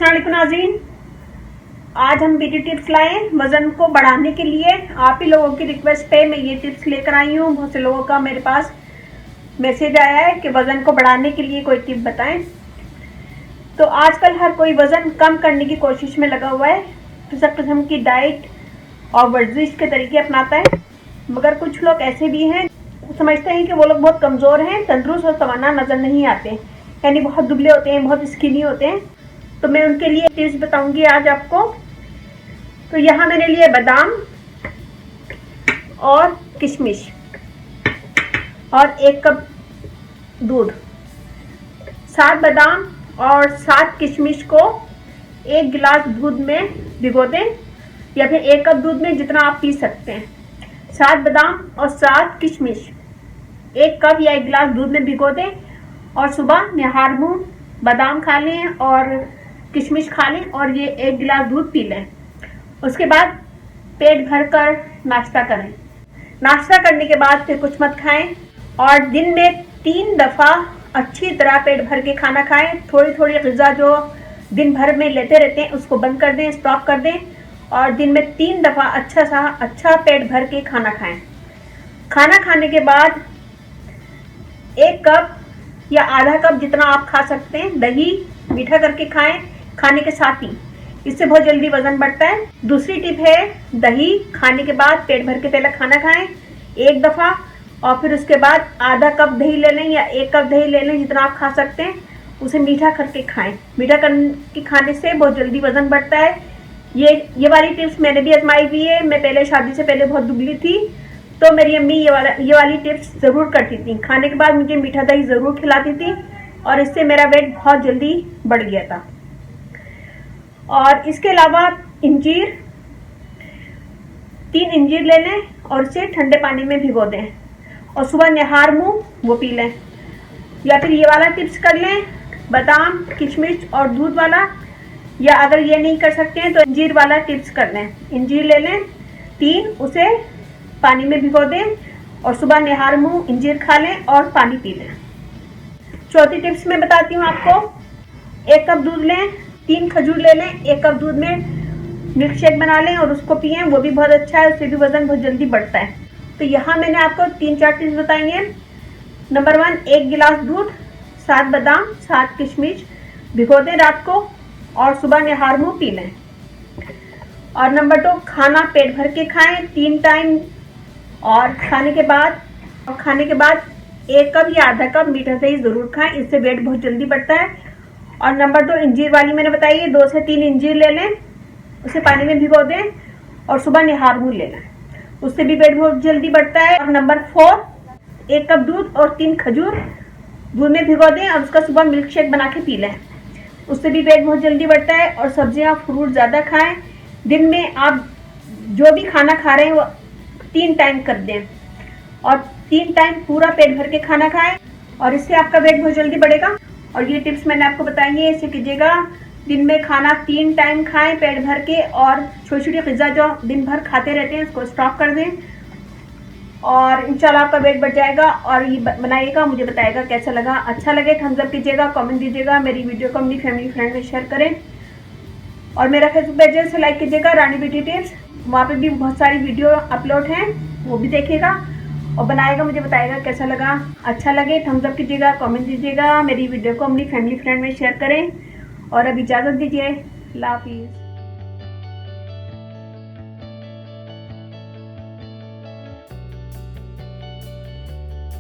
अस्सलाम वालेकुम नाज़रीन, आज हम ब्यूटी टिप्स लाए वज़न को बढ़ाने के लिए। आप ही लोगों की रिक्वेस्ट पे मैं ये टिप्स लेकर आई हूँ। बहुत से लोगों का मेरे पास मैसेज आया है कि वज़न को बढ़ाने के लिए कोई टिप बताएं। तो आजकल हर कोई वज़न कम करने की कोशिश में लगा हुआ है, किसी किस्म की डाइट और वर्जिश के तरीके अपनाता है। मगर कुछ लोग ऐसे भी हैं समझते हैं कि वो लोग बहुत कमज़ोर हैं, तंदुरुस्त और तवाना नज़र नहीं आते, यानी बहुत दुबले होते हैं, बहुत स्किनी होते हैं। तो मैं उनके लिए टिप्स बताऊंगी आज आपको। तो यहाँ मैंने लिए बादाम और किशमिश और 1 कप दूध। 7 बादाम और 7 किशमिश को 1 गिलास दूध में भिगो दें, या फिर 1 कप दूध में जितना आप पी सकते हैं। 7 बादाम और 7 किशमिश 1 कप या 1 गिलास दूध में भिगो दें और सुबह निहार मुंह बादाम खा लें और किशमिश खा लें और ये 1 गिलास दूध पी लें। उसके बाद पेट भर कर नाश्ता करें। नाश्ता करने के बाद फिर कुछ मत खाएं और दिन में 3 दफ़ा अच्छी तरह पेट भर के खाना खाएं। थोड़ी थोड़ी ग़िज़ा जो दिन भर में लेते रहते हैं उसको बंद कर दें, स्टॉप कर दें और दिन में 3 दफ़ा अच्छा पेट भर के खाना खाएं। खाना खाने के बाद 1 कप या आधा कप जितना आप खा सकते हैं दही मीठा करके खाएं खाने के साथ ही, इससे बहुत जल्दी वजन बढ़ता है। दूसरी टिप है दही खाने के बाद पेट भर के पहले खाना खाएं 1 दफ़ा और फिर उसके बाद आधा कप दही ले लें या 1 कप दही ले लें, जितना आप खा सकते हैं उसे मीठा करके खाएं। मीठा करके खाने से बहुत जल्दी वजन बढ़ता है। ये वाली टिप्स मैंने भी आजमाई हुई है। मैं पहले शादी से पहले बहुत दुबली थी, तो मेरी अम्मी ये वाली टिप्स ज़रूर करती थी। खाने के बाद मुझे मीठा दही ज़रूर खिलाती थी और इससे मेरा वेट बहुत जल्दी बढ़ गया था। और इसके अलावा इंजीर 3 इंजीर ले लें और इसे ठंडे पानी में भिगो दें और सुबह निहार मुंह वो पी लें। या फिर ये वाला टिप्स कर लें बादाम किशमिश और दूध वाला, या अगर ये नहीं कर सकते हैं तो इंजीर वाला टिप्स कर लें। इंजीर ले लें 3, उसे पानी में भिगो दें और सुबह निहार मुंह इंजीर खा लें और पानी पी लें। चौथी टिप्स मैं बताती हूँ आपको। 1 कप दूध लें, 3 खजूर ले लें, 1 कप दूध में मिल्क शेक बना लें और उसको पिएं, वो भी बहुत अच्छा है, उससे भी वज़न बहुत जल्दी बढ़ता है। तो यहाँ मैंने आपको 3-4 टिप्स बताई हैं। नंबर 1, 1 गिलास दूध, 7 बादाम 7 किशमिश भिगो दें रात को और सुबह निहार मुंह पी लें। और नंबर 2, खाना पेट भर के खाएं 3 टाइम और खाने के बाद 1 कप या आधा कप मीठा दही ज़रूर खाएं, इससे वेट बहुत जल्दी बढ़ता है। और नंबर 2, इंजीर वाली मैंने बताई है, 2 से 3 इंजीर ले लें, उसे पानी में भिगो दें और सुबह निहार मुंह ले लें, उससे भी वेट बहुत जल्दी बढ़ता है। और नंबर 4, 1 कप दूध और 3 खजूर दूध में भिगो दें और उसका सुबह मिल्क शेक बना के पी लें, उससे भी वेट बहुत जल्दी बढ़ता है। और सब्जियां फ्रूट ज़्यादा खाएं। दिन में आप जो भी खाना खा रहे हैं वो 3 टाइम कर दें और 3 टाइम पूरा पेट भर के खाना खाएं और इससे आपका वेट बहुत जल्दी बढ़ेगा। और ये टिप्स मैंने आपको बताई है, इसे कीजिएगा। दिन में खाना 3 टाइम खाएं पेट भर के और छोटी छोटी ग़िज़ा जो दिन भर खाते रहते हैं उसको स्टॉप कर दें और इंशाल्लाह आपका वेट बढ़ जाएगा। और ये बनाइएगा, मुझे बताइएगा कैसा लगा। अच्छा लगे थम्स अप कीजिएगा, कमेंट दीजिएगा, मेरी वीडियो को अपनी फैमिली फ्रेंड में शेयर करें और मेरा फेसबुक पेज से लाइक कीजिएगा रानी ब्यूटी टिप्स। वहाँ पे भी बहुत सारी वीडियो अपलोड हैं, वो भी देखिएगा और बनाएगा, मुझे बताएगा कैसा लगा। अच्छा लगे थम्स अप कीजिएगा, कमेंट दीजिएगा, मेरी वीडियो को अपनी फैमिली फ्रेंड में शेयर करें और अब इजाज़त दीजिए। अल्लाह हाफिज़।